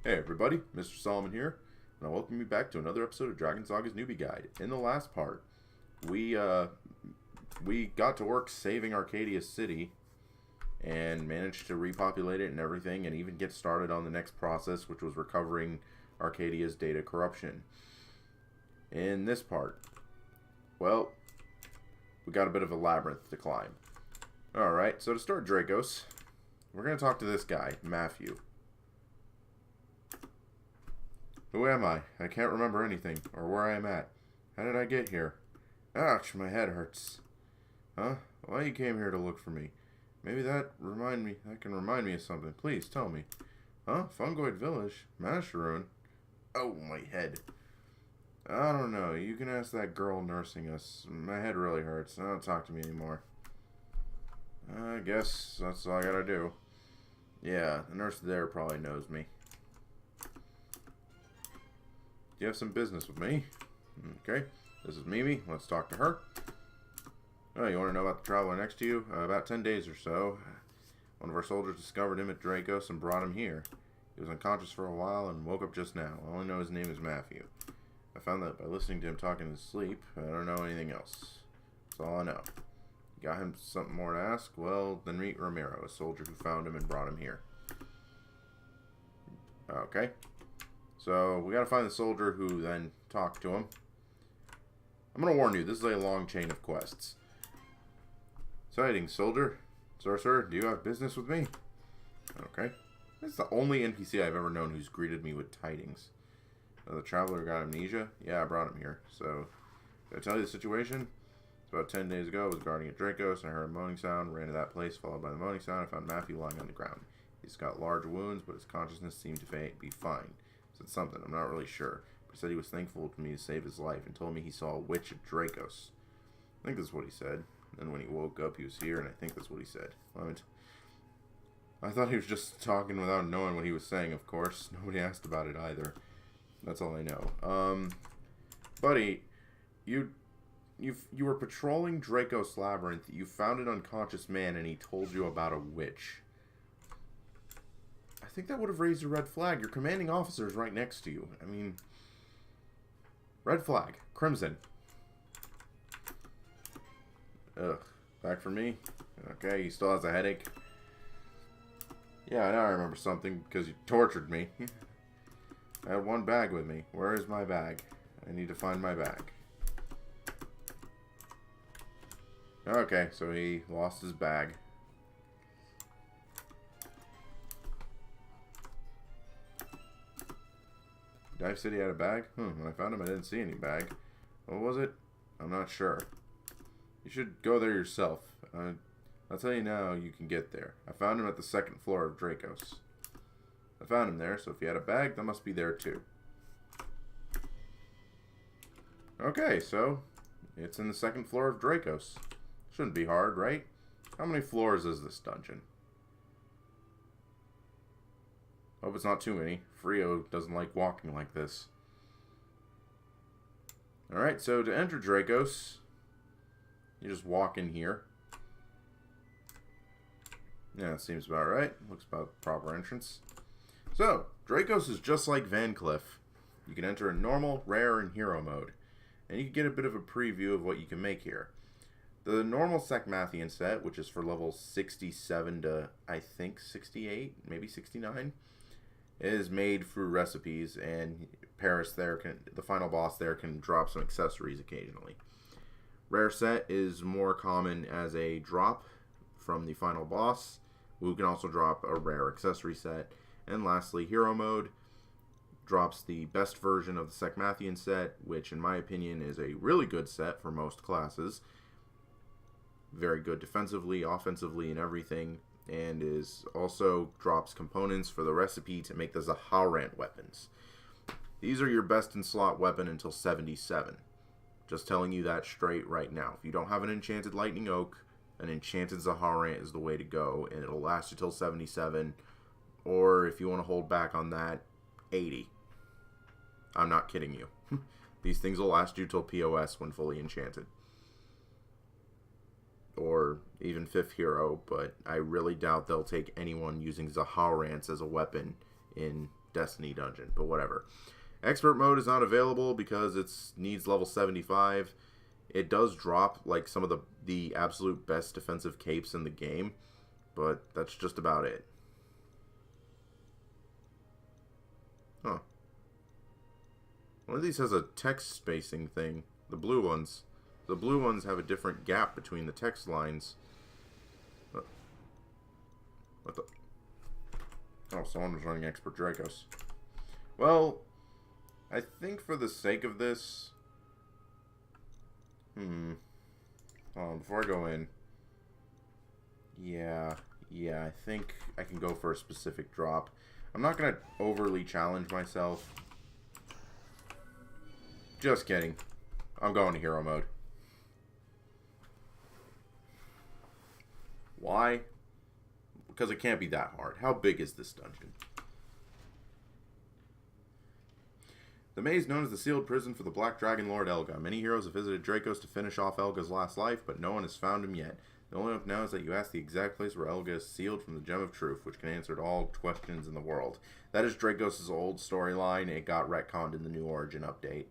Hey everybody, Mr. Solomon here, and I welcome you back to another episode of Dragon Saga's Newbie Guide. In the last part, we got to work saving Arcadia City, and managed to repopulate it and everything, and even get started on the next process, which was recovering Arcadia's data corruption. In this part, well, we got a bit of a labyrinth to climb. Alright, so to start Drakos, we're going to talk to this guy, Matthew. Who am I? I can't remember anything, or where I am at. How did I get here? Ouch, my head hurts. Huh? Why you came here to look for me? Maybe that can remind me of something. Please, tell me. Huh? Fungoid Village? Masharoon? Oh, my head. I don't know. You can ask that girl nursing us. My head really hurts. Don't talk to me anymore. I guess that's all I gotta do. Yeah, the nurse there probably knows me. Do you have some business with me? Okay, this is Mimi. Let's talk to her. Oh, you want to know about the traveler next to you? About 10 days or so, one of our soldiers discovered him at Drakos and brought him here. He was unconscious for a while and woke up just now. I only know his name is Matthew. I found that by listening to him talk in his sleep. I don't know anything else. That's all I know. You got him something more to ask? Well, then meet Ramiro, a soldier who found him and brought him here. Okay. So, we gotta find the soldier who then talked to him. I'm gonna warn you, this is a long chain of quests. Sighting, soldier. Sorcerer, do you have business with me? Okay. This is the only NPC I've ever known who's greeted me with tidings. The traveler got amnesia? Yeah, I brought him here. So, did I tell you the situation? It's about 10 days ago, I was guarding at Drakos, and I heard a moaning sound, ran to that place, followed by the moaning sound, I found Matthew lying on the ground. He's got large wounds, but his consciousness seemed to be fine. Said something, I'm not really sure, but he said he was thankful to me to save his life, and told me he saw a witch at Drakos. I think that's what he said. Then when he woke up, he was here, and I think that's what he said. I thought he was just talking without knowing what he was saying, of course. Nobody asked about it either. That's all I know. Buddy, you were patrolling Drakos Labyrinth, you found an unconscious man, and he told you about a witch. I think that would have raised a red flag. Your commanding officer is right next to you. I mean, red flag. Crimson. Ugh. Back for me? Okay, he still has a headache. Yeah, now I remember something, because you tortured me. I had one bag with me. Where is my bag? I need to find my bag. Okay, so he lost his bag. Dive City had a bag? When I found him, I didn't see any bag. What was it? I'm not sure. You should go there yourself. I'll tell you now, you can get there. I found him at the second floor of Drakos. I found him there, so if he had a bag, that must be there too. Okay, so it's in the second floor of Drakos. Shouldn't be hard, right? How many floors is this dungeon? Hope it's not too many. Frio doesn't like walking like this. Alright, so to enter Drakos, you just walk in here. Yeah, that seems about right. Looks about the proper entrance. So, Drakos is just like Van Cliff. You can enter in normal, rare, and hero mode. And you can get a bit of a preview of what you can make here. The normal Sekmathian set, which is for level 67 to, I think, 68, maybe 69, is made through recipes, and Paris there the final boss there can drop some accessories occasionally. Rare set is more common as a drop from the final boss, who can also drop a rare accessory set. And lastly, hero mode drops the best version of the Sekmathian set, which in my opinion is a really good set for most classes. Very good defensively, offensively, and everything. And is also drops components for the recipe to make the Zaharant weapons. These are your best in slot weapon until 77. Just telling you that straight right now. If you don't have an enchanted Lightning Oak, an enchanted Zaharant is the way to go, and it'll last you till 77. Or if you want to hold back on that, 80. I'm not kidding you. These things will last you till POS when fully enchanted. Or even 5th hero, but I really doubt they'll take anyone using Zaharants as a weapon in Destiny dungeon, but whatever. Expert mode is not available because it needs level 75. It does drop like some of the absolute best defensive capes in the game, but that's just about it. Huh. One of these has a text spacing thing. The blue ones. The blue ones have a different gap between the text lines. What the? Oh, someone was running Expert Drakos. Well, I think for the sake of this... before I go in... Yeah, I think I can go for a specific drop. I'm not going to overly challenge myself. Just kidding. I'm going to hero mode. Why? Because it can't be that hard. How big is this dungeon? The maze known as the sealed prison for the Black Dragon Lord Elga. Many heroes have visited Drakos to finish off Elga's last life, but no one has found him yet. The only hope now is that you ask the exact place where Elga is sealed from the Gem of Truth, which can answer all questions in the world. That is Drakos' old storyline. It got retconned in the new Origin update.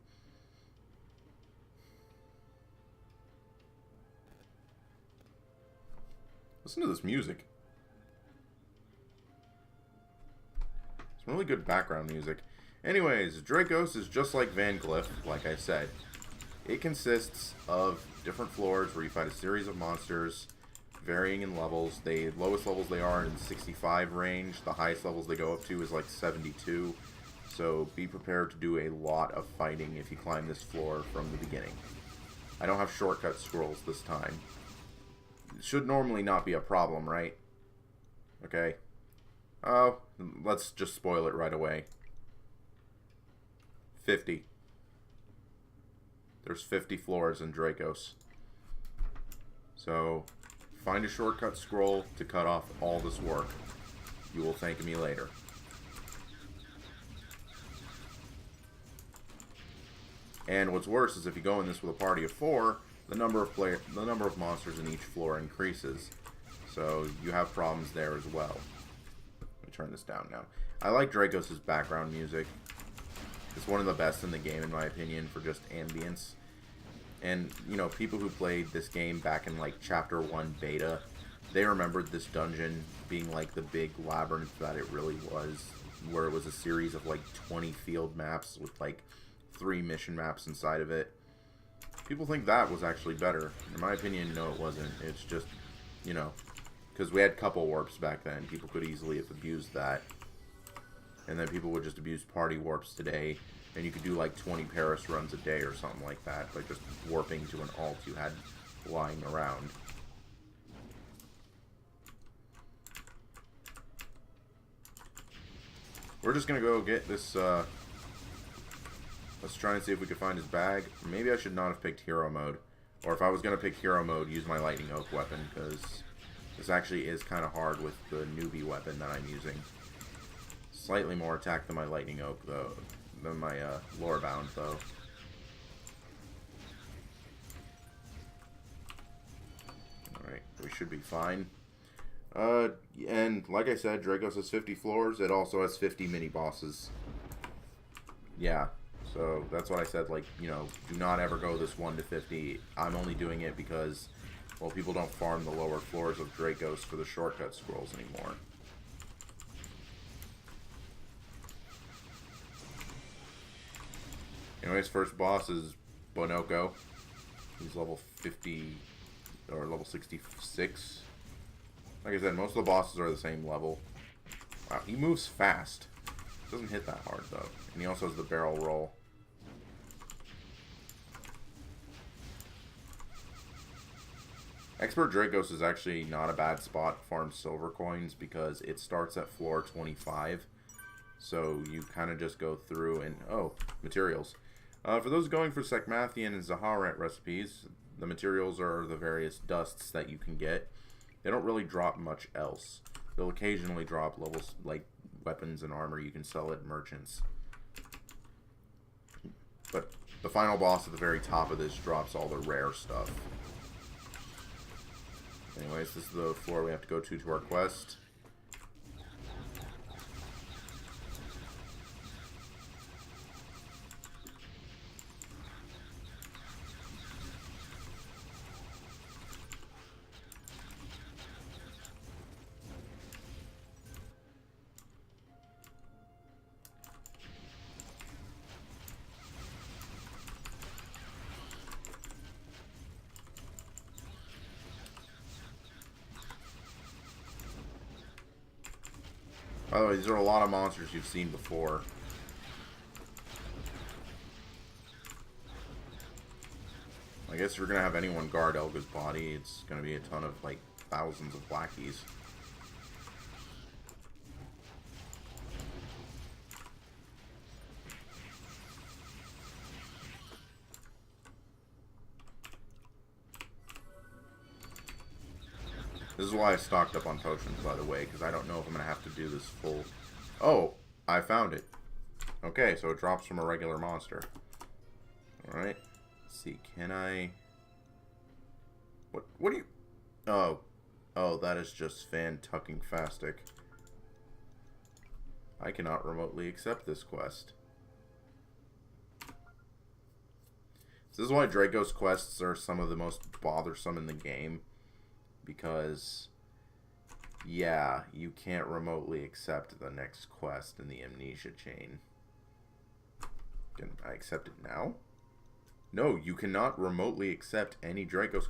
Listen to this music. Some really good background music. Anyways, Drakos is just like Van Cliff, like I said. It consists of different floors where you fight a series of monsters, varying in levels. The lowest levels they are in 65 range. The highest levels they go up to is like 72. So be prepared to do a lot of fighting if you climb this floor from the beginning. I don't have shortcut scrolls this time. It should normally not be a problem, right? Okay. Oh, let's just spoil it right away. 50. There's 50 floors in Drakos. So, find a shortcut scroll to cut off all this work. You will thank me later. And what's worse is if you go in this with a party of 4, the number of monsters in each floor increases. So you have problems there as well. Let me turn this down now. I like Drakos' background music. It's one of the best in the game, in my opinion, for just ambience. And, you know, people who played this game back in, like, Chapter 1 beta, they remembered this dungeon being, like, the big labyrinth that it really was, where it was a series of, like, 20 field maps with, like, 3 mission maps inside of it. People think that was actually better. In my opinion, no, it wasn't. It's just, you know, because we had couple warps back then. People could easily have abused that. And then people would just abuse party warps today. And you could do like 20 Paris runs a day or something like that. By just warping to an alt you had lying around. We're just going to go get this, let's try and see if we can find his bag. Maybe I should not have picked hero mode. Or if I was going to pick hero mode, use my lightning oak weapon. Because this actually is kind of hard with the newbie weapon that I'm using. Slightly more attack than my lightning oak, though. Than my lore bound, though. Alright, we should be fine. And like I said, Drakos has 50 floors. It also has 50 mini bosses. Yeah, so that's what I said. Like, you know, do not ever go this 1 to 50. I'm only doing it because, well, people don't farm the lower floors of Drakos for the shortcut scrolls anymore. Anyways, first boss is Bonoko. He's level 50, or level 66. Like I said, most of the bosses are the same level. Wow, he moves fast. Doesn't hit that hard, though. And he also has the barrel roll. Expert Drakos is actually not a bad spot to farm silver coins because it starts at floor 25. So you kind of just go through and... Oh, materials. For those going for Sekmathian and Zaharat recipes, the materials are the various dusts that you can get. They don't really drop much else. They'll occasionally drop levels like weapons and armor you can sell at merchants. But the final boss at the very top of this drops all the rare stuff. Anyways, this is the floor we have to go to our quest. By the way, these are a lot of monsters you've seen before. I guess if you're going to have anyone guard Elga's body, it's going to be a ton of, like, thousands of lackeys. This is why I stocked up on potions, by the way, because I don't know if I'm going to have to do this full... Oh, I found it. Okay, so it drops from a regular monster. Alright. Let's see, can I... What do you... Oh. Oh, that is just fan-tucking-fastic. I cannot remotely accept this quest. This is why Drakos quests are some of the most bothersome in the game. Because, yeah, you can't remotely accept the next quest in the amnesia chain. Can I accept it now? No, you cannot remotely accept any Drakos.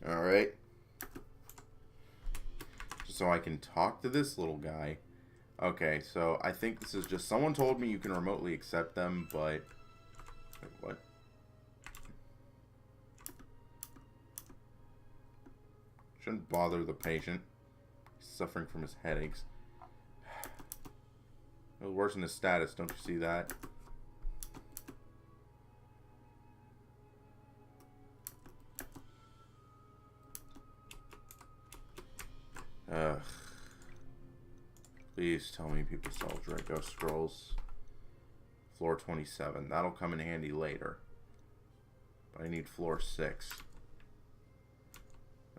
Alright. Just so I can talk to this little guy. Okay, so I think this is just... Someone told me you can remotely accept them, but... Wait, what? Shouldn't bother the patient. He's suffering from his headaches. It'll worsen his status, don't you see that? Ugh. Please tell me people sell Drakos scrolls. Floor 27. That'll come in handy later. But I need floor 6.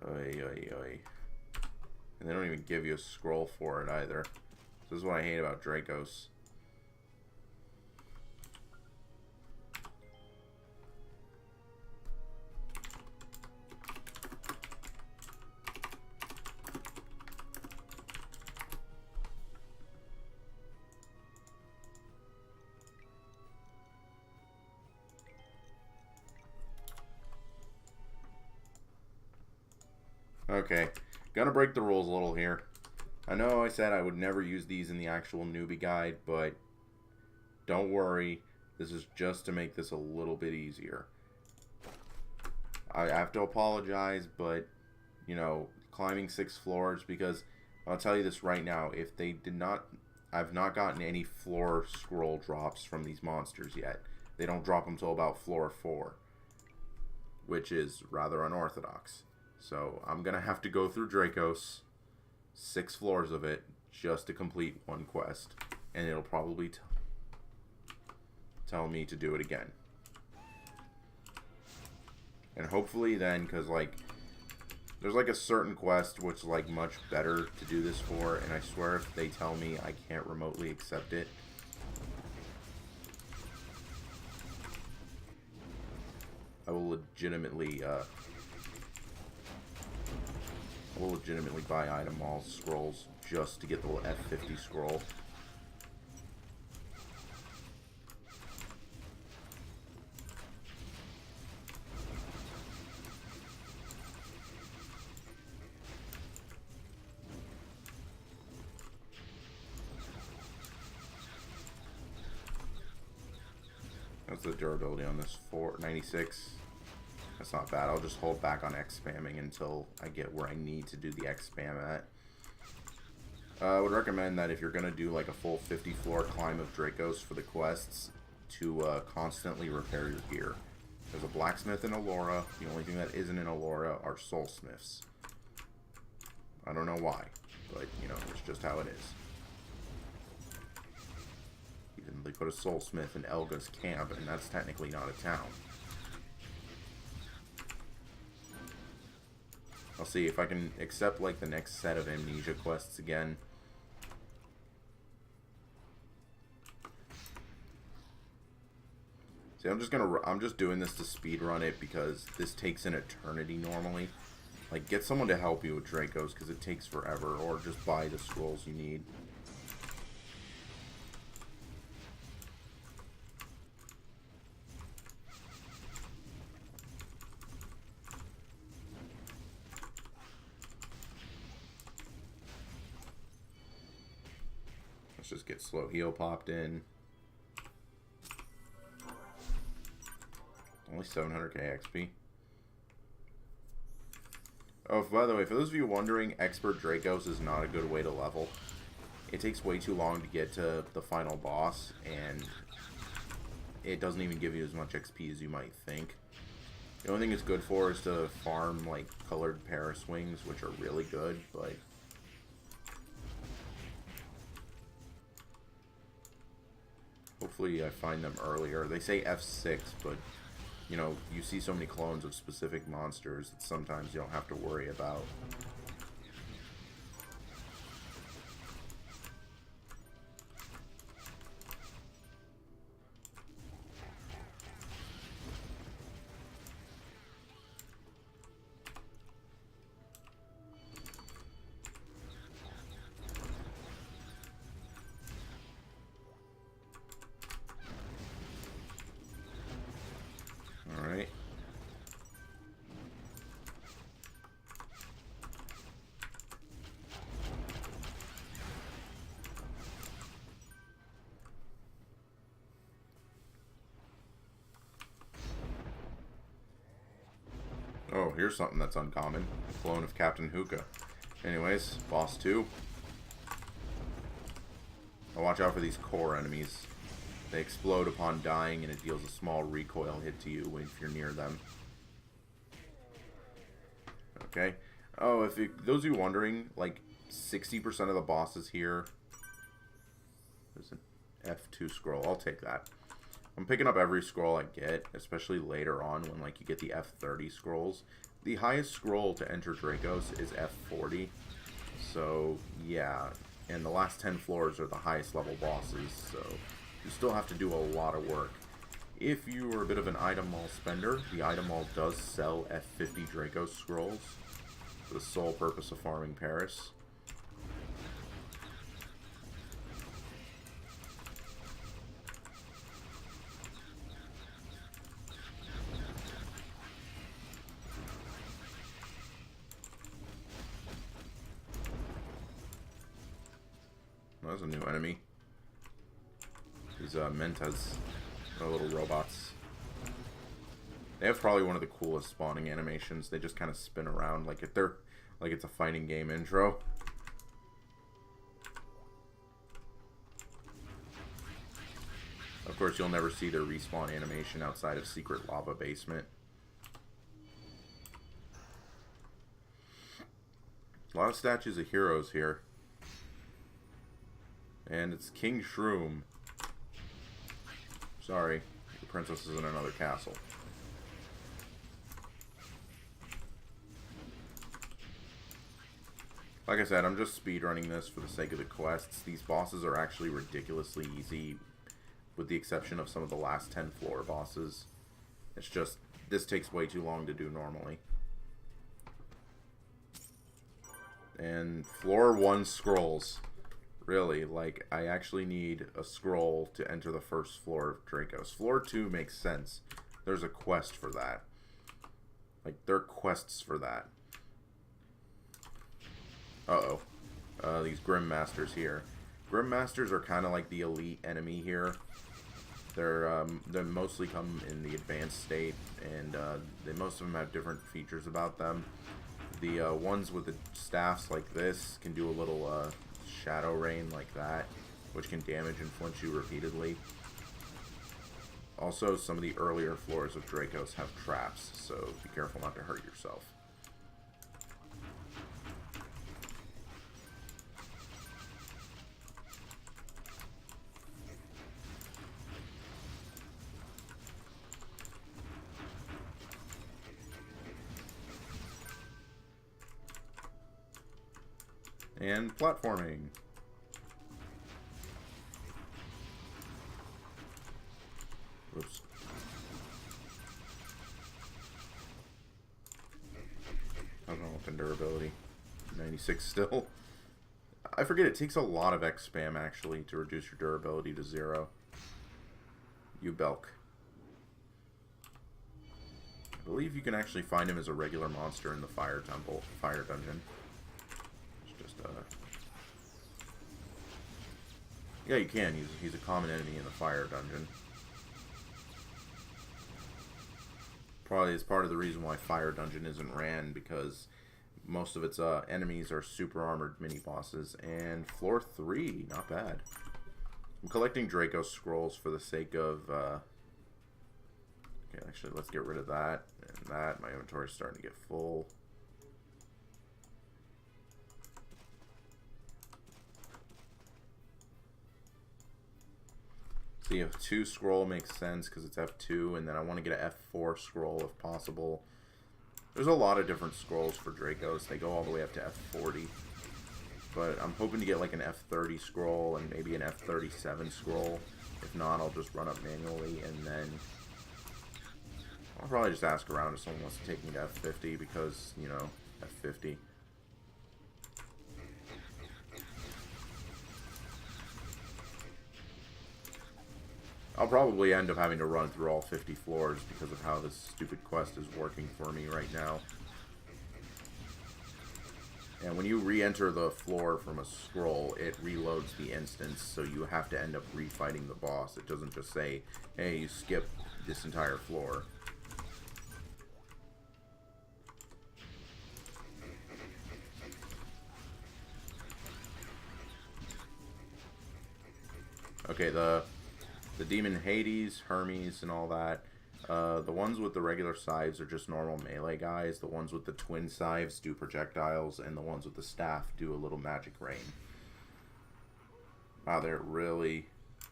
Oy, oy, oy. And they don't even give you a scroll for it either. This is what I hate about Drakos. Okay, gonna break the rules a little here. I know I said I would never use these in the actual newbie guide, but don't worry, this is just to make this a little bit easier. I have to apologize, but, you know, climbing 6 floors, because I'll tell you this right now, if they did not, I've not gotten any floor scroll drops from these monsters yet. They don't drop them till about floor 4, which is rather unorthodox. So I'm going to have to go through Drakos, 6 floors of it, just to complete one quest. And it'll probably tell me to do it again. And hopefully then, because, like, there's, like, a certain quest which is, like, much better to do this for. And I swear if they tell me I can't remotely accept it, I will legitimately, buy item mall scrolls just to get the F50 scroll. That's the durability on this 496. That's not bad. I'll just hold back on X spamming until I get where I need to do the X spam at. I would recommend that if you're going to do like a full 50 floor climb of Drakos for the quests, to constantly repair your gear. There's a blacksmith in Allura. The only thing that isn't in Allura are soulsmiths. I don't know why, but you know, it's just how it is. Even they put a soulsmith in Elga's camp, and that's technically not a town. I'll see if I can accept like the next set of amnesia quests again. See, I'm just doing this to speedrun it because this takes an eternity normally. Like, get someone to help you with Drakos because it takes forever, or just buy the scrolls you need. Let's just get slow heal popped in. Only 700k XP. Oh, by the way, for those of you wondering, Expert Drakos is not a good way to level. It takes way too long to get to the final boss, and it doesn't even give you as much XP as you might think. The only thing it's good for is to farm, like, colored Paris wings, which are really good, but... hopefully I find them earlier. They say F6, but... you know, you see so many clones of specific monsters that sometimes you don't have to worry about. Alright. Oh, here's something that's uncommon. Clone of Captain Hookah. Anyways, boss 2. Now watch out for these core enemies. They explode upon dying, and it deals a small recoil hit to you if you're near them. Okay. Oh, those of you wondering, like, 60% of the bosses here... there's an F2 scroll. I'll take that. I'm picking up every scroll I get, especially later on when, like, you get the F30 scrolls. The highest scroll to enter Drakos is F40. So, yeah. And the last 10 floors are the highest level bosses, so... you still have to do a lot of work. If you are a bit of an item mall spender, the item mall does sell F50 Drakos scrolls for the sole purpose of farming Paris. Well, that's a new enemy. These Mentas, are little robots. They have probably one of the coolest spawning animations. They just kind of spin around like it's a fighting game intro. Of course, you'll never see their respawn animation outside of Secret Lava Basement. A lot of statues of heroes here. And it's King Shroom. Sorry, the princess is in another castle. Like I said, I'm just speedrunning this for the sake of the quests. These bosses are actually ridiculously easy, with the exception of some of the last 10 floor bosses. It's just, this takes way too long to do normally. And floor 1 scrolls. Really, like, I actually need a scroll to enter the first floor of Drakos. Floor 2 makes sense. There's a quest for that. Like, there are quests for that. Uh-oh. These Grim Masters here. Grim Masters are kind of like the elite enemy here. They mostly come in the advanced state, and most of them have different features about them. The ones with the staffs like this can do a little shadow rain like that, which can damage and flinch you repeatedly. Also, some of the earlier floors of Drakos have traps, so be careful not to hurt yourself. And platforming. Oops. I don't know what the durability. 96 still. I forget, it takes a lot of X spam actually to reduce your durability to 0. You Belk. I believe you can actually find him as a regular monster in the fire dungeon. It's just yeah, you can. He's a common enemy in the fire dungeon. Probably is part of the reason why fire dungeon isn't ran, because most of its enemies are super armored mini bosses. And floor 3, not bad. I'm collecting Drakos scrolls for the sake of okay, actually let's get rid of that and that. My inventory is starting to get full. The F2 scroll makes sense because it's F2, and then I want to get an F4 scroll if possible. There's a lot of different scrolls for Drakos. They go all the way up to F40. But I'm hoping to get like an F30 scroll and maybe an F37 scroll. If not, I'll just run up manually, and then I'll probably just ask around if someone wants to take me to F50 because, you know, F50. I'll probably end up having to run through all 50 floors because of how this stupid quest is working for me right now. And when you re-enter the floor from a scroll, it reloads the instance, so you have to end up refighting the boss. It doesn't just say, hey, you skip this entire floor. Okay, the demon Hades, Hermes, and all that. The ones with the regular scythes are just normal melee guys. The ones with the twin scythes do projectiles, and the ones with the staff do a little magic rain. Wow, they're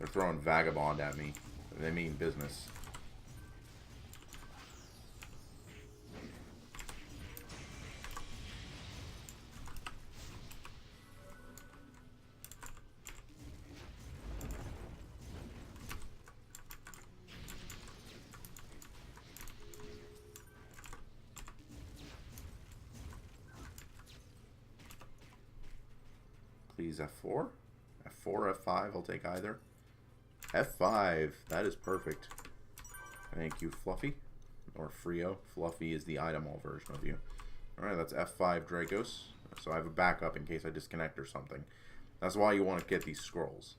throwing Vagabond at me. They mean business. Please F4? F4, F5, I'll take either. F5, that is perfect. Thank you, Fluffy. Or Frio. Fluffy is the item-all version of you. Alright, that's F5 Drakos. So I have a backup in case I disconnect or something. That's why you want to get these scrolls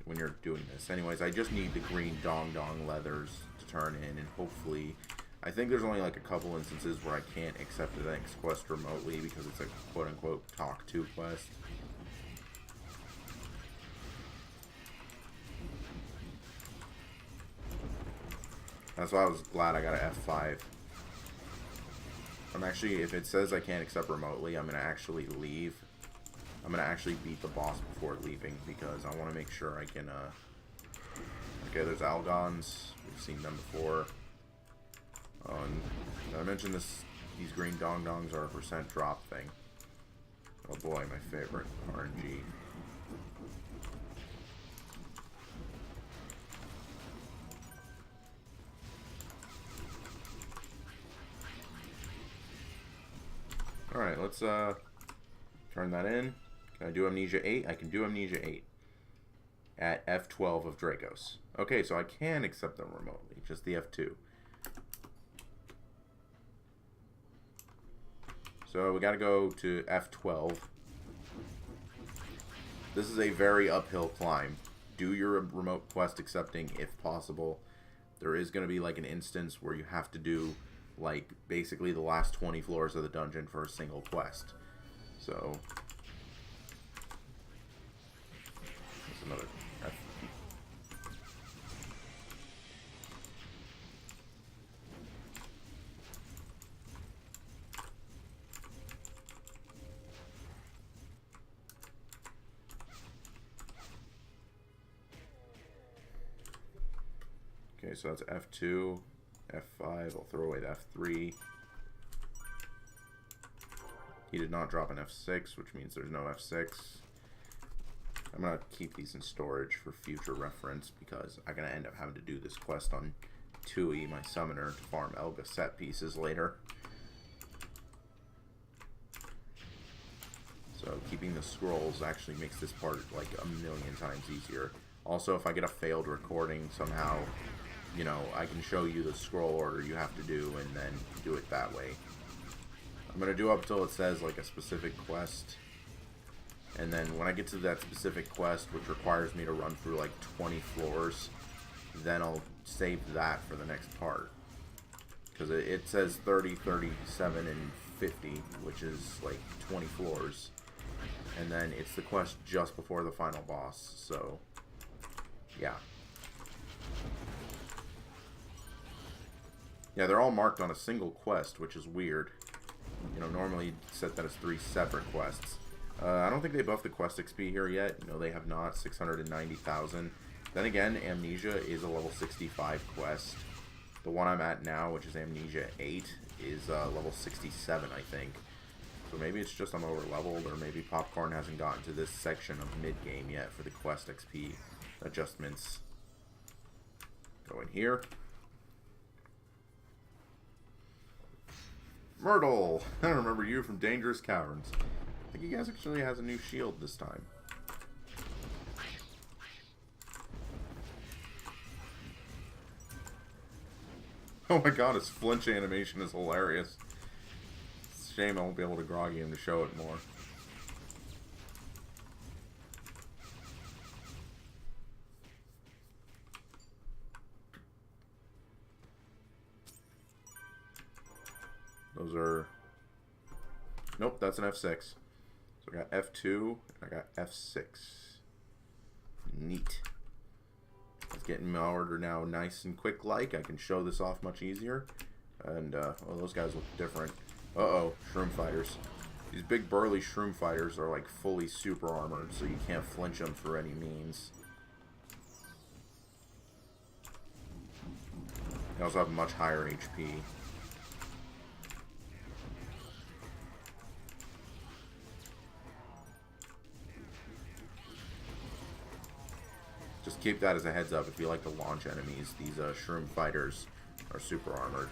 when you're doing this. Anyways, I just need the green Dong Dong leathers to turn in, and hopefully... I think there's only like a couple instances where I can't accept the next quest remotely because it's a quote-unquote talk to quest. That's why I was glad I got an F5. I'm actually, if it says I can't accept remotely, I'm going to actually leave. I'm going to actually beat the boss before leaving because I want to make sure I can, okay, there's Algons. We've seen them before. And did I mention this? These green Dong Dongs are a percent drop thing. Oh boy, my favorite, RNG. Alright, let's turn that in. Can I do Amnesia 8? I can do Amnesia 8 at F12 of Drakos. Okay, so I can accept them remotely, just the F2. So we gotta go to F12. This is a very uphill climb. Do your remote quest accepting if possible. There is gonna be like an instance where you have to do like basically the last 20 floors of the dungeon for a single quest. So that's another F. Okay, so that's F2. F5, I'll throw away the F3. He did not drop an F6, which means there's no F6. I'm going to keep these in storage for future reference because I'm going to end up having to do this quest on Tui, my summoner, to farm Elga set pieces later. So keeping the scrolls actually makes this part like a million times easier. Also, if I get a failed recording somehow, you know, I can show you the scroll order you have to do and then do it that way. I'm going to do up till it says like a specific quest. And then when I get to that specific quest, which requires me to run through like 20 floors, then I'll save that for the next part. Because it says 30, 37, and 50, which is like 20 floors. And then it's the quest just before the final boss, so yeah. Yeah, they're all marked on a single quest, which is weird. You know, normally you'd set that as 3 separate quests. I don't think they buffed the quest XP here yet. No, they have not. 690,000. Then again, Amnesia is a level 65 quest. The one I'm at now, which is Amnesia 8, is level 67, I think. So maybe it's just I'm over-leveled, or maybe Popcorn hasn't gotten to this section of mid-game yet for the quest XP adjustments. Go in here. Myrtle! I remember you from Dangerous Caverns. I think he guys actually has a new shield this time. Oh my god, his flinch animation is hilarious. It's a shame I won't be able to groggy him to show it more. Those are... Nope, that's an F6. So I got F2, and I got F6. Neat. It's getting my order now nice and quick-like. I can show this off much easier. And, well, those guys look different. Uh-oh, shroom fighters. These big burly shroom fighters are, like, fully super armored, so you can't flinch them for any means. They also have much higher HP. Just keep that as a heads up if you like to launch enemies. These shroom fighters are super armored.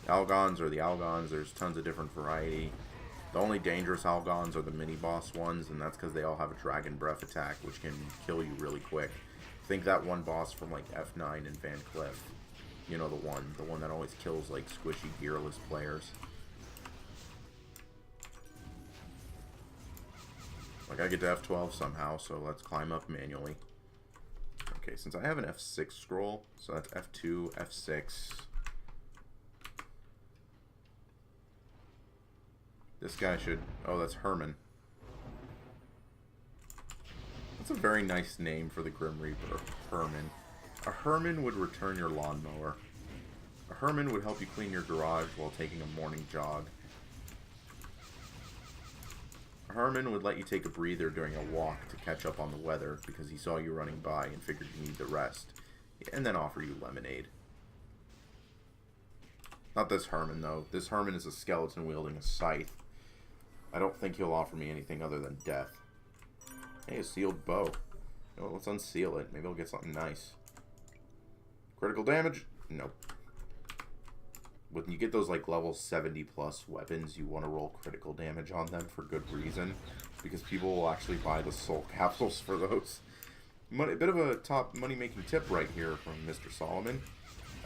Algons are the Algons. There's tons of different variety. The only dangerous Algons are the mini-boss ones, and that's because they all have a Dragon Breath attack, which can kill you really quick. Think that one boss from like F9 and Van Cliff. You know, the one that always kills like squishy, gearless players. Like, I get to F12 somehow, so let's climb up manually. Okay, since I have an F6 scroll, so that's F2, F6. This guy should... Oh, that's Herman. That's a very nice name for the Grim Reaper, Herman. A Herman would return your lawnmower. A Herman would help you clean your garage while taking a morning jog. Herman would let you take a breather during a walk to catch up on the weather because he saw you running by and figured you needed the rest, and then offer you lemonade. Not this Herman, though. This Herman is a skeleton wielding a scythe. I don't think he'll offer me anything other than death. Hey, a sealed bow. Oh, let's unseal it. Maybe I'll get something nice. Critical damage? Nope. When you get those like level 70 plus weapons, you want to roll critical damage on them for good reason, because people will actually buy the soul capsules for those. A bit of a top money making tip right here from Mr. Solomon.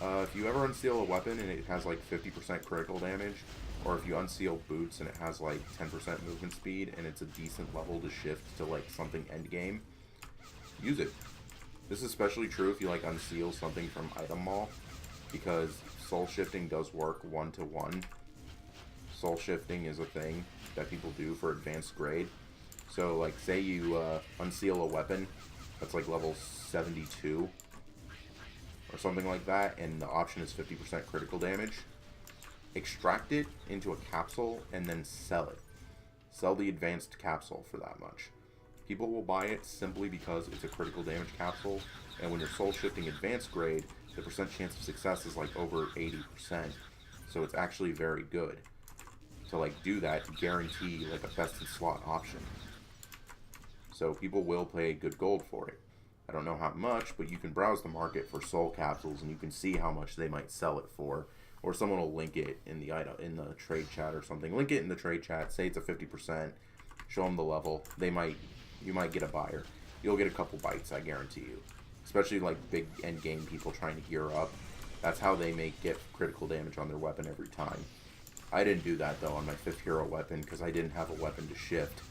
If you ever unseal a weapon and it has like 50% critical damage, or if you unseal boots and it has like 10% movement speed and it's a decent level to shift to like something endgame, use it. This is especially true if you like unseal something from Item Mall, because soul shifting does work 1-to-1. Soul shifting is a thing that people do for advanced grade. So, like, say you unseal a weapon that's like level 72 or something like that, and the option is 50% critical damage. Extract it into a capsule and then sell it. Sell the advanced capsule for that much. People will buy it simply because it's a critical damage capsule, and when you're soul shifting advanced grade, the percent chance of success is like over 80%, so it's actually very good to like do that guarantee like a bested slot option. So people will pay good gold for it. I don't know how much, but you can browse the market for soul capsules and you can see how much they might sell it for. Or someone will link it in the trade chat or something. Link it in the trade chat. Say it's a 50%. Show them the level. You might get a buyer. You'll get a couple bites, I guarantee you. Especially like big end game people trying to gear up. That's how they get critical damage on their weapon every time. I didn't do that though on my 5th hero weapon because I didn't have a weapon to shift.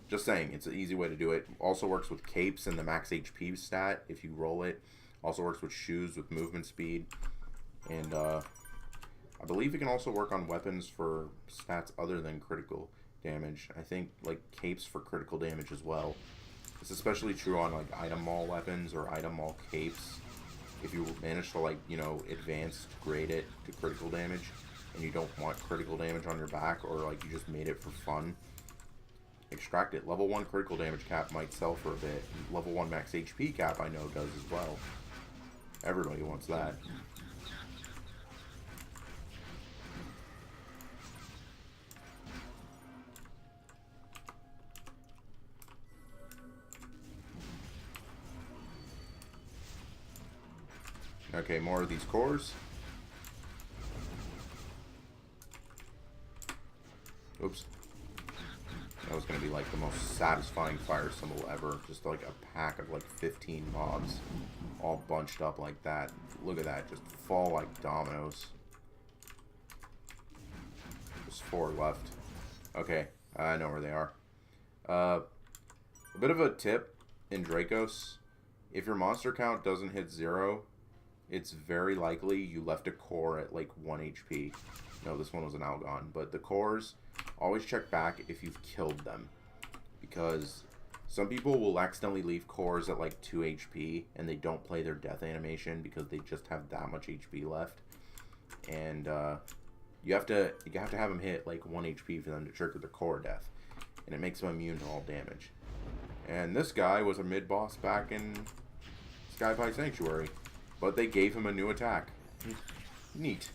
Just saying, it's an easy way to do it. Also works with capes and the max HP stat if you roll it. Also works with shoes with movement speed. And I believe it can also work on weapons for stats other than critical damage. I think like capes for critical damage as well. It's especially true on like item mall weapons or item mall capes. If you manage to like, you know, advanced grade it to critical damage and you don't want critical damage on your back, or like you just made it for fun, extract it. Level 1 critical damage cap might sell for a bit. Level 1 max HP cap I know does as well. Everybody wants that. Okay, more of these cores. Oops. That was going to be like the most satisfying fire symbol ever. Just like a pack of like 15 mobs all bunched up like that. Look at that. Just fall like dominoes. There's 4 left. Okay, I know where they are. A bit of a tip in Drakos. If your monster count doesn't hit 0, it's very likely you left a core at like 1 HP. No, this one was an Algon. But the cores, always check back if you've killed them. Because some people will accidentally leave cores at like 2 HP and they don't play their death animation because they just have that much HP left. And you have to have them hit like 1 HP for them to trigger the core death. And it makes them immune to all damage. And this guy was a mid-boss back in Skypie Sanctuary. But they gave him a new attack. Neat.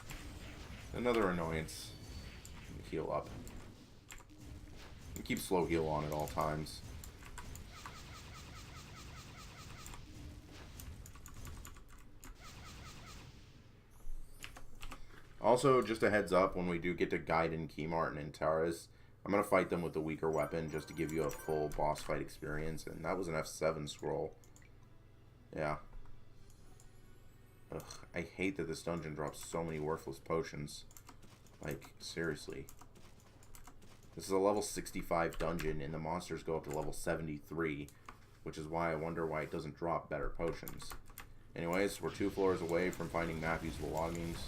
Another annoyance. Heal up. And keep slow heal on at all times. Also, just a heads up, when we do get to Gaiden, Keymartin, and Taras, I'm going to fight them with the weaker weapon just to give you a full boss fight experience. And that was an F7 scroll. Yeah. Ugh, I hate that this dungeon drops so many worthless potions. Like, seriously. This is a level 65 dungeon, and the monsters go up to level 73, which is why I wonder why it doesn't drop better potions. Anyways, we're 2 floors away from finding Matthew's belongings.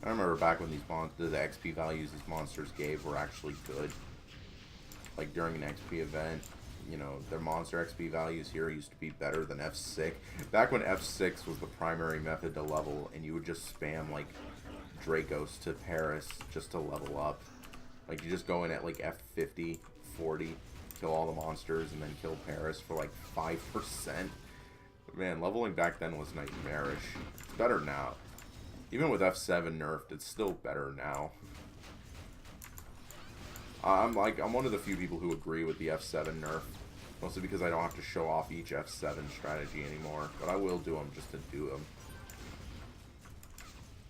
I remember back when the XP values these monsters gave were actually good. Like during an XP event, you know, their monster XP values here used to be better than F6. Back when F6 was the primary method to level, and you would just spam like Drakos to Paris just to level up. Like you just go in at like F50, 40, kill all the monsters, and then kill Paris for like 5%. Man, leveling back then was nightmarish. It's better now. Even with F7 nerfed, it's still better now. I'm one of the few people who agree with the F7 nerf. Mostly because I don't have to show off each F7 strategy anymore. But I will do them just to do them.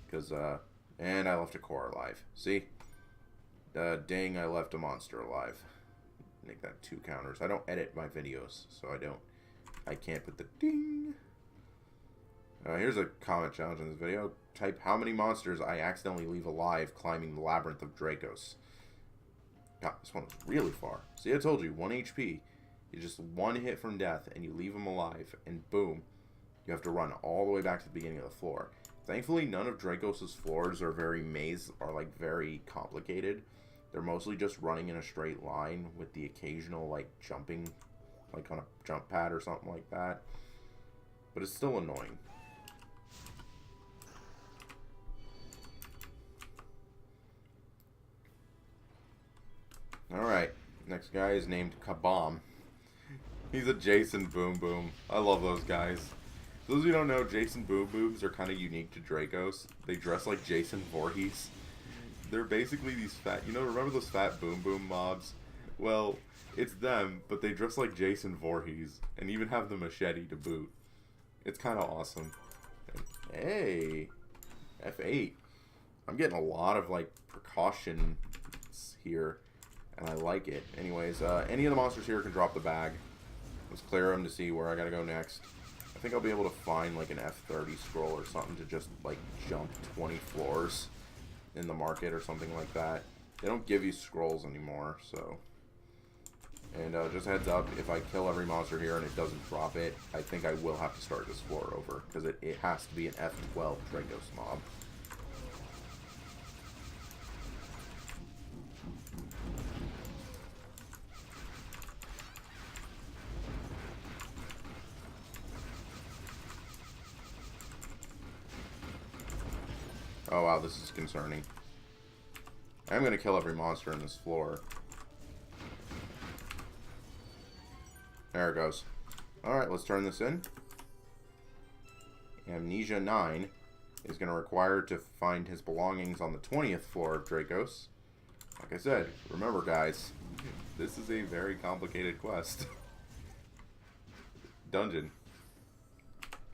Because, and I left a core alive. See? Dang, I left a monster alive. Make that 2 counters. I don't edit my videos, so I can't put the ding. Here's a comment challenge in this video. Type how many monsters I accidentally leave alive climbing the Labyrinth of Drakos. God, this one was really far. See, I told you, 1 HP. You just 1 hit from death, and you leave them alive, and boom. You have to run all the way back to the beginning of the floor. Thankfully, none of Drakos' floors are like very complicated. They're mostly just running in a straight line with the occasional, like, jumping like on a jump pad or something like that. But it's still annoying. Alright, next guy is named Kabam. He's a Jason Boom Boom. I love those guys. For those of you who don't know, Jason Boom Booms are kind of unique to Drakos. They dress like Jason Voorhees. They're basically these fat, remember those fat Boom Boom mobs? Well, it's them, but they dress like Jason Voorhees, and even have the machete to boot. It's kind of awesome. Hey, F8. I'm getting a lot of, like, precautions here, and I like it. Anyways, any of the monsters here can drop the bag. Let's clear them to see where I gotta go next. I think I'll be able to find, like, an F30 scroll or something to just, like, jump 20 floors in the market or something like that. They don't give you scrolls anymore, so... And just a heads up, if I kill every monster here and it doesn't drop it, I think I will have to start this floor over, because it has to be an F12 Drakos mob. Oh wow, this is concerning. I'm going to kill every monster in this floor. There it goes. Alright, let's turn this in. Amnesia 9 is going to require to find his belongings on the 20th floor of Drakos. Like I said, remember guys, this is a very complicated quest. Dungeon.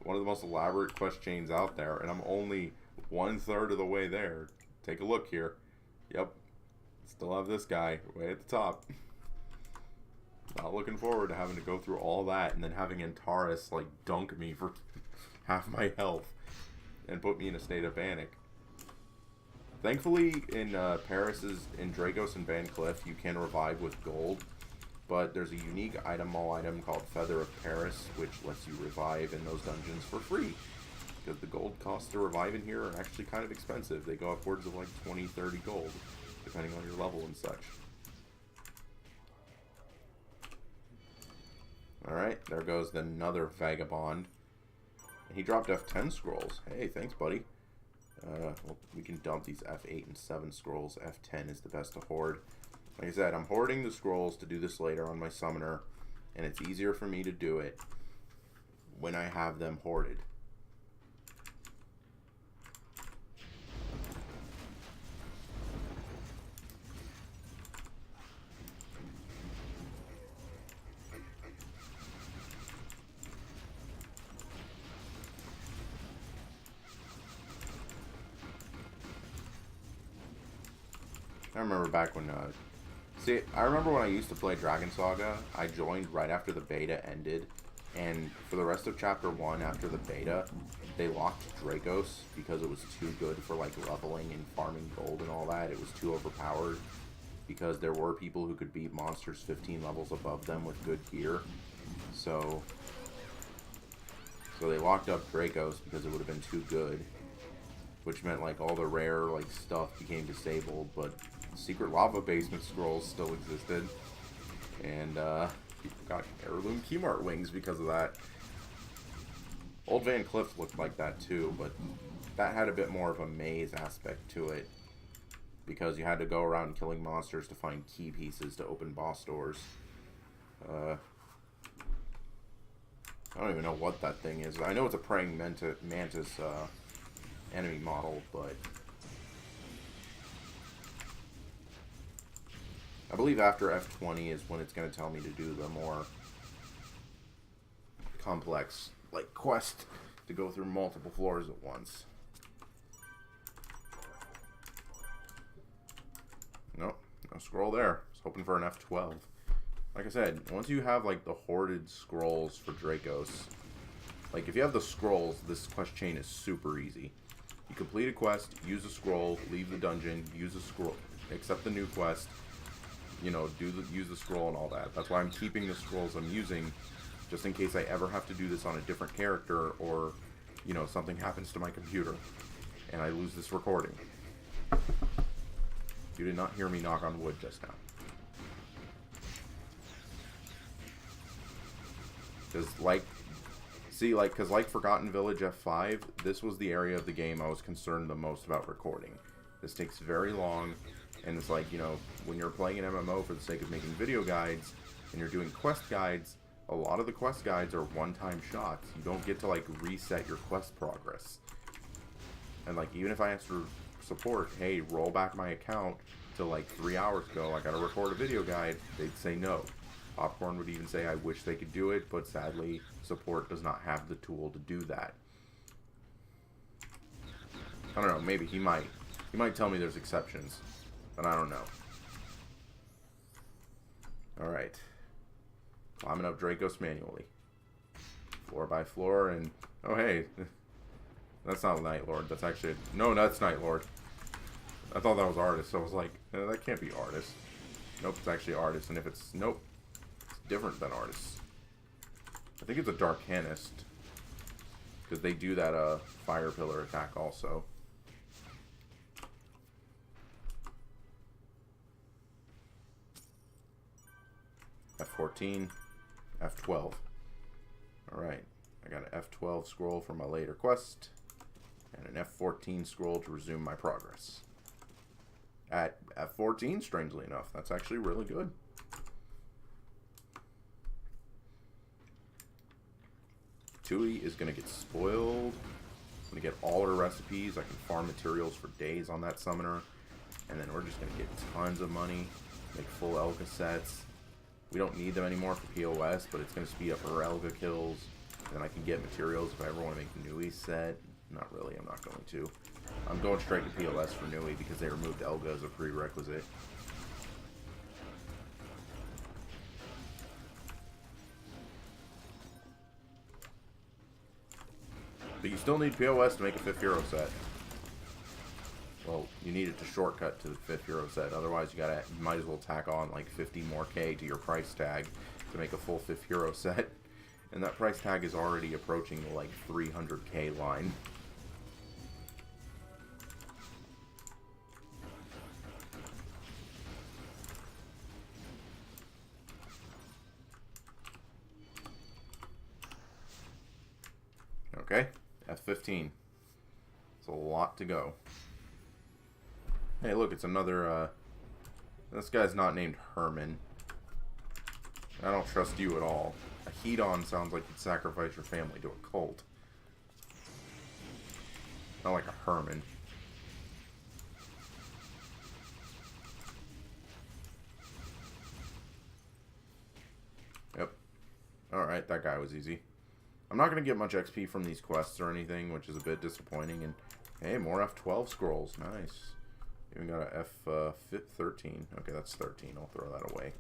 One of the most elaborate quest chains out there, and I'm only 1/3 of the way there. Take a look here. Yep. Still have this guy way at the top. Not looking forward to having to go through all that and then having Antares like dunk me for half my health and put me in a state of panic. Thankfully, in Drakos and Van Cliff, you can revive with gold, but there's a unique mall item called Feather of Paris, which lets you revive in those dungeons for free. Because the gold costs to revive in here are actually kind of expensive. They go upwards of like 20, 30 gold, depending on your level and such. Alright, there goes another Vagabond. And he dropped F10 scrolls. Hey, thanks, buddy. Well, we can dump these F8 and 7 scrolls. F10 is the best to hoard. Like I said, I'm hoarding the scrolls to do this later on my summoner, and it's easier for me to do it when I have them hoarded. I remember back when, I remember when I used to play Dragon Saga, I joined right after the beta ended, and for the rest of Chapter 1 after the beta, they locked Drakos because it was too good for, like, leveling and farming gold and all that. It was too overpowered, because there were people who could beat monsters 15 levels above them with good gear, so they locked up Drakos because it would have been too good, which meant, like, all the rare, like, stuff became disabled, but secret lava basement scrolls still existed, and people got heirloom Keymart wings because of that. Old Van Cliff looked like that too, but that had a bit more of a maze aspect to it, because you had to go around killing monsters to find key pieces to open boss doors. I don't even know what that thing is. I know it's a praying mantis enemy model, but I believe after F20 is when it's going to tell me to do the more complex, like, quest to go through multiple floors at once. Nope, no scroll there. I was hoping for an F12. Like I said, once you have, like, the hoarded scrolls for Drakos, like, if you have the scrolls, this quest chain is super easy. You complete a quest, use a scroll, leave the dungeon, use a scroll, accept the new quest, you know, use the scroll and all that. That's why I'm keeping the scrolls I'm using, just in case I ever have to do this on a different character, or, you know, something happens to my computer and I lose this recording. You did not hear me knock on wood just now. Because, like, see, like, because like Forgotten Village F5, this was the area of the game I was concerned the most about recording. This takes very long, and it's like, you know, when you're playing an MMO for the sake of making video guides, and you're doing quest guides, a lot of the quest guides are one-time shots. You don't get to, like, reset your quest progress. And, like, even if I asked for support, hey, roll back my account to, like, 3 hours ago, I gotta record a video guide, they'd say no. Popcorn would even say, I wish they could do it, but sadly, support does not have the tool to do that. I don't know, maybe he might. He might tell me there's exceptions, but I don't know. Alright. Climbing up Drakos manually. Floor by floor, and... oh, hey. That's not Night Lord. That's actually... no, that's Night Lord. I thought that was Artist, so I was like, that can't be Artist. Nope, it's actually Artist, and if it's... nope. It's different than Artist. I think it's a Darkanist. Because they do that, Fire Pillar attack also. F14. F12. Alright. I got an F12 scroll for my later quest. And an F14 scroll to resume my progress. At F14, strangely enough. That's actually really good. Tui is going to get spoiled. I'm going to get all her recipes. I can farm materials for days on that summoner. And then we're just going to get tons of money. Make full Elga sets. We don't need them anymore for POS, but it's going to speed up her Elga kills. And then I can get materials if I ever want to make a Newbie set. Not really, I'm not going to. I'm going straight to POS for Newbie because they removed Elga as a prerequisite. But you still need POS to make a 5th hero set. Well, you need it to shortcut to the 5th hero set. Otherwise, you might as well tack on like 50 more K to your price tag to make a full 5th hero set. And that price tag is already approaching the like 300K line. Okay, F15. It's a lot to go. Hey, look, it's another, this guy's not named Herman. I don't trust you at all. A Hedon sounds like you'd sacrifice your family to a cult. Not like a Herman. Yep. Alright, that guy was easy. I'm not going to get much XP from these quests or anything, which is a bit disappointing. And hey, more F12 scrolls. Nice. Even got a F13. Okay, that's 13. I'll throw that away.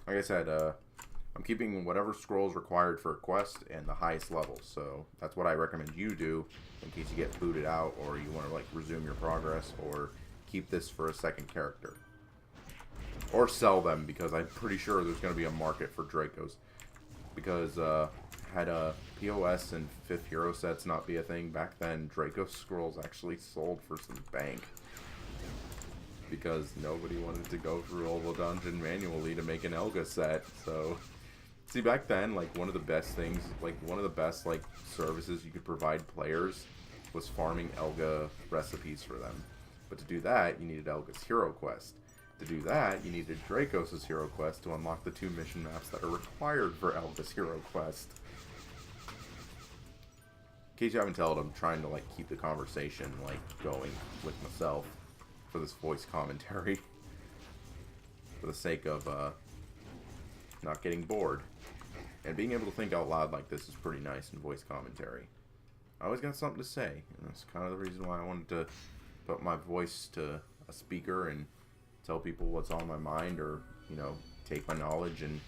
Like I said, I'm keeping whatever scrolls required for a quest and the highest level. So that's what I recommend you do in case you get booted out or you want to like resume your progress or keep this for a second character. Or sell them because I'm pretty sure there's going to be a market for Drakos. Because had POS and 5th hero sets not be a thing back then, Drakos scrolls actually sold for some bank. Because nobody wanted to go through all the dungeon manually to make an Elga set. So, see, back then, like, one of the best things, like, one of the best, like, services you could provide players was farming Elga recipes for them. But to do that, you needed Elga's Hero Quest. To do that, you needed Drakos' Hero Quest to unlock the 2 mission maps that are required for Elga's Hero Quest. In case you haven't told, I'm trying to, like, keep the conversation, like, going with myself for this voice commentary. For the sake of, not getting bored. And being able to think out loud like this is pretty nice in voice commentary. I always got something to say, and that's kind of the reason why I wanted to put my voice to a speaker and tell people what's on my mind, or, you know, take my knowledge and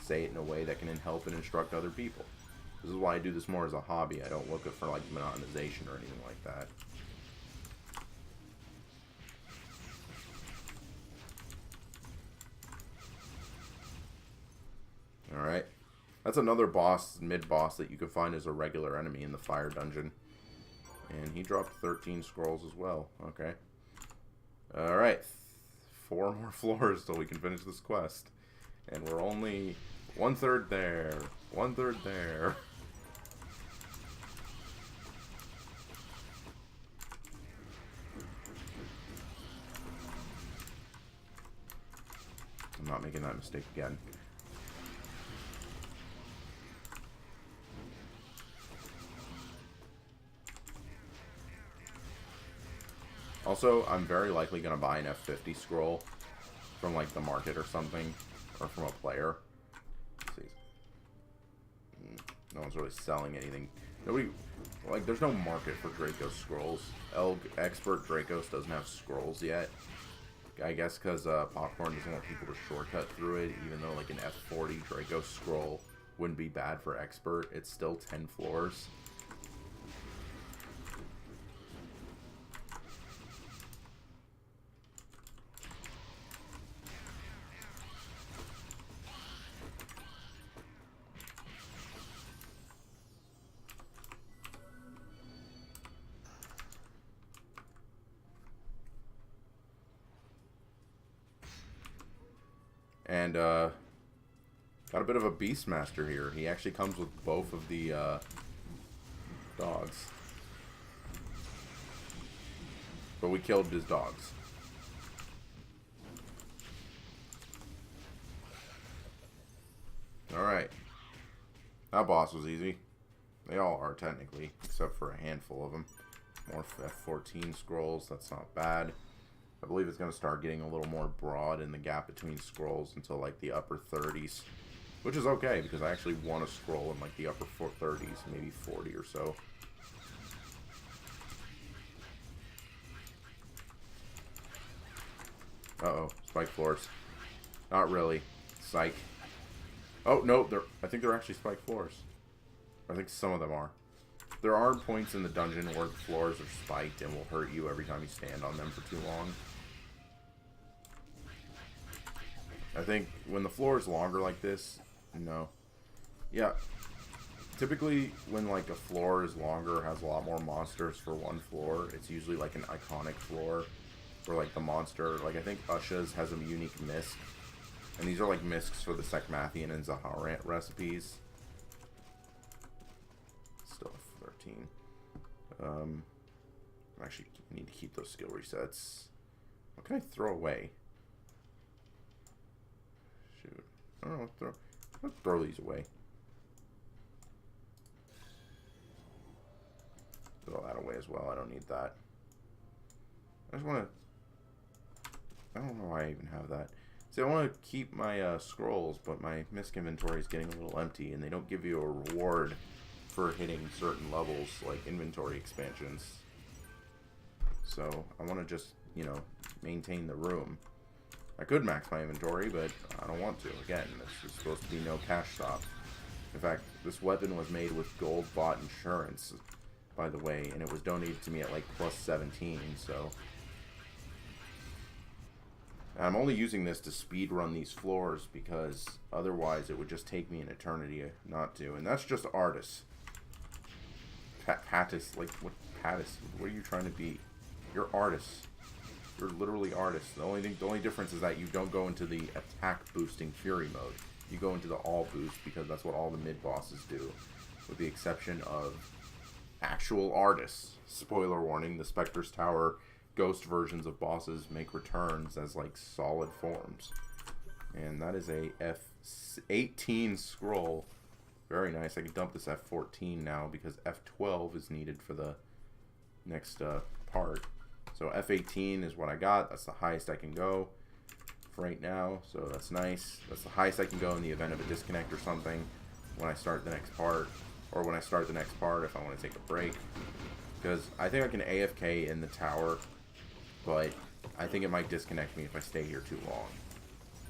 say it in a way that can help and instruct other people. This is why I do this more as a hobby. I don't look for, like, monetization or anything like that. Alright. That's another boss, mid-boss, that you can find as a regular enemy in the fire dungeon. And he dropped 13 scrolls as well. Okay. Alright. 4 more floors till we can finish this quest. And we're only 1/3 there. 1/3 there. I'm not making that mistake again. Also, I'm very likely going to buy an F50 scroll from, like, the market or something. Or from a player. Let's see. No one's really selling anything. Nobody... Like, there's no market for Drakos scrolls. Expert Drakos doesn't have scrolls yet. I guess because Popcorn doesn't want people to shortcut through it. Even though, like, an F40 Drakos scroll wouldn't be bad for Expert. It's still 10 floors. And, got a bit of a Beastmaster here. He actually comes with both of the, dogs. But we killed his dogs. Alright. That boss was easy. They all are, technically. Except for a handful of them. More F14 scrolls. That's not bad. I believe it's going to start getting a little more broad in the gap between scrolls until like the upper 30s. Which is okay, because I actually want to scroll in like the upper 30s, maybe 40 or so. Uh-oh, spike floors. Not really. Psych. Oh, no, I think they're actually spike floors. I think some of them are. There are points in the dungeon where the floors are spiked and will hurt you every time you stand on them for too long. I think when the floor is longer like this, no. Yeah. Typically, when like a floor is longer, has a lot more monsters for one floor, it's usually like an iconic floor. Where like the monster, like I think Usha's has a unique misc. And these are like miscs for the Sekmathian and Zaharant recipes. Still 13. Actually, I need to keep those skill resets. What can I throw away? Shoot. I don't know. I'll throw these away. Throw that away as well. I don't need that. I just want to... I don't know why I even have that. See, I want to keep my scrolls, but my misc inventory is getting a little empty, and they don't give you a reward for hitting certain levels, like inventory expansions. So, I want to just, you know, maintain the room. I could max my inventory, but I don't want to. Again, this is supposed to be no cash stop. In fact, this weapon was made with gold bought insurance, by the way, and it was donated to me at like plus 17, so... I'm only using this to speed run these floors because otherwise it would just take me an eternity not to. And that's just artists. Pattis, like, what Pattis? What are you trying to be? You're artists. You're literally artists. The only difference is that you don't go into the attack boosting fury mode. You go into the all boost because that's what all the mid bosses do. With the exception of actual artists. Spoiler warning, the Spectre's Tower ghost versions of bosses make returns as like solid forms. And that is a F18 scroll. Very nice. I can dump this F14 now because F12 is needed for the next part. So F18 is what I got. That's the highest I can go for right now. So that's nice. That's the highest I can go in the event of a disconnect or something when I start the next part. Or when I start the next part if I want to take a break. Because I think I can AFK in the tower, but I think it might disconnect me if I stay here too long.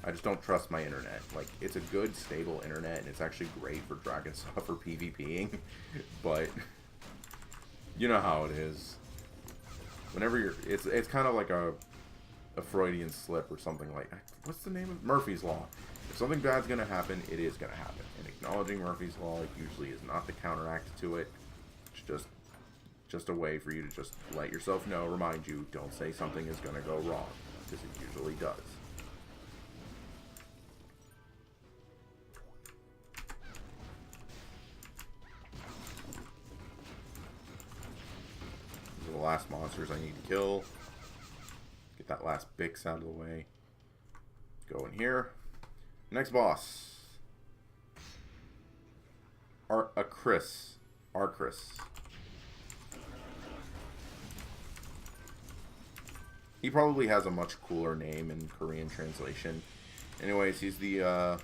I just don't trust my internet. Like, it's a good, stable internet, and it's actually great for Drakos for PvPing, but you know how it is. Whenever you're... It's kind of like a Freudian slip or something like... What's the name of Murphy's Law? If something bad's going to happen, it is going to happen. And acknowledging Murphy's Law usually is not the counteract to it. It's just a way for you to just let yourself know, remind you, don't say something is going to go wrong, because it usually does. last monsters I need to kill. Get that last Bix out of the way. Go in here. Next boss. Arcris. He probably has a much cooler name in Korean translation. Anyways, he's the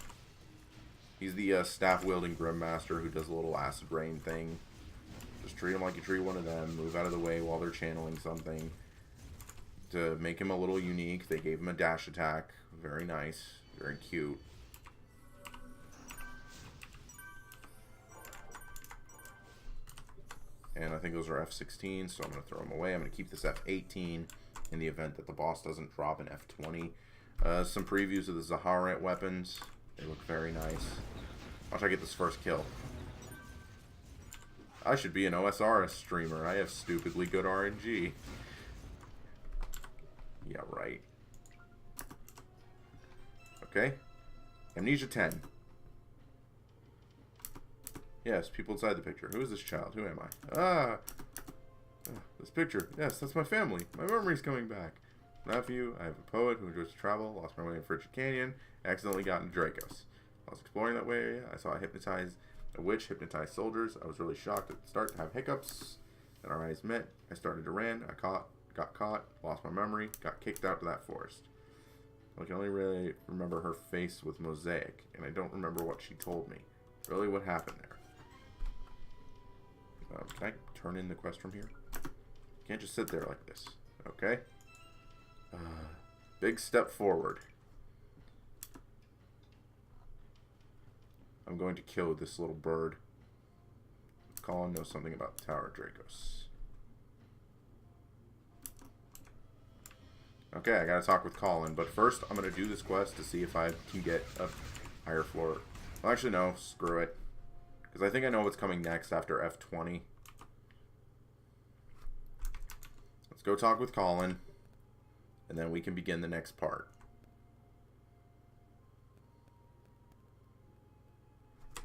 staff-wielding Grim Master who does a little acid rain thing. Just treat him like you treat one of them. Move out of the way while they're channeling something. To make him a little unique, they gave him a dash attack. Very nice. Very cute. And I think those are F16, so I'm going to throw them away. I'm going to keep this F18 in the event that the boss doesn't drop an F20. Some previews of the Zaharat weapons. They look very nice. Watch I get this first kill. I should be an OSR streamer. I have stupidly good RNG. Yeah, right. Okay. Amnesia 10. Yes, people inside the picture. Who is this child? Who am I? This picture. Yes, that's my family. My memory's coming back. Nephew, I have a poet who enjoys to travel, lost my way in Frigid Canyon, accidentally got into Drakos. I was exploring that way. I saw a witch hypnotize soldiers. I was really shocked at the start to have hiccups. Then our eyes met. I started to run. Got caught, lost my memory, got kicked out to that forest. I can only really remember her face with mosaic, and I don't remember what she told me. Really, what happened there? Can I turn in the quest from here? Can't just sit there like this. Okay. Big step forward. I'm going to kill this little bird. Colin knows something about the Tower of Drakos. Okay, I gotta talk with Colin, but first I'm gonna do this quest to see if I can get a higher floor. Well, actually, no, screw it. Because I think I know what's coming next after F20. Let's go talk with Colin, and then we can begin the next part.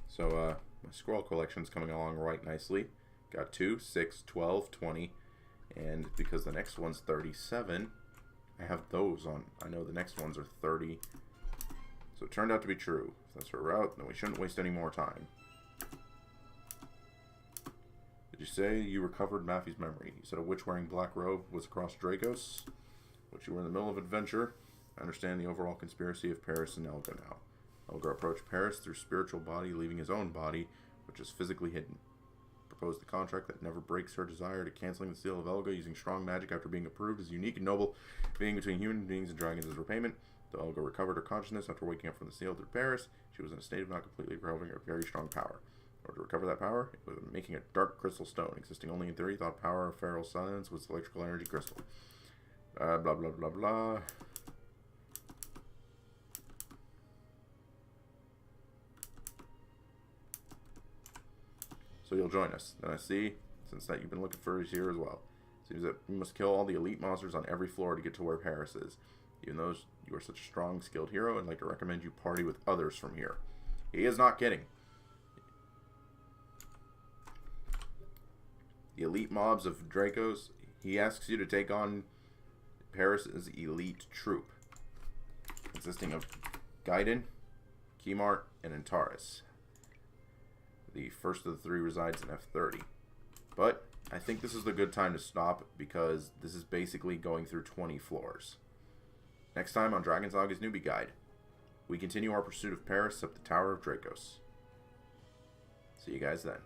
So, my scroll collection's coming along right nicely. Got 2, 6, 12, 20, and because the next one's 37, I have those on. I know the next ones are 30. So it turned out to be true. If that's our route, then we shouldn't waste any more time. Did you say you recovered Matthew's memory? You said a witch wearing black robe was across Drakos, which you were in the middle of adventure. I understand the overall conspiracy of Paris and Elga now. Elgar approached Paris through spiritual body, leaving his own body, which is physically hidden. Proposed the contract that never breaks her desire to canceling the seal of Elga using strong magic after being approved as unique and noble being between human beings and dragons as repayment. Though Elga recovered her consciousness after waking up from the seal through Paris, she was in a state of not completely recovering her very strong power. In order to recover that power, it was making a dark crystal stone, existing only in theory, thought power of feral science was electrical energy crystal. Blah, blah, blah, blah. So you'll join us. Then I see, since that you've been looking for is here as well. Seems that we must kill all the elite monsters on every floor to get to where Paris is. Even though you are such a strong, skilled hero, I'd like to recommend you party with others from here. He is not kidding. The elite mobs of Drakos, he asks you to take on Paris' elite troop, consisting of Gaiden, Kimart, and Antares. The first of the three resides in F30. But I think this is the good time to stop because this is basically going through 20 floors. Next time on Dragon Saga's Newbie Guide, we continue our pursuit of Paris up the Tower of Drakos. See you guys then.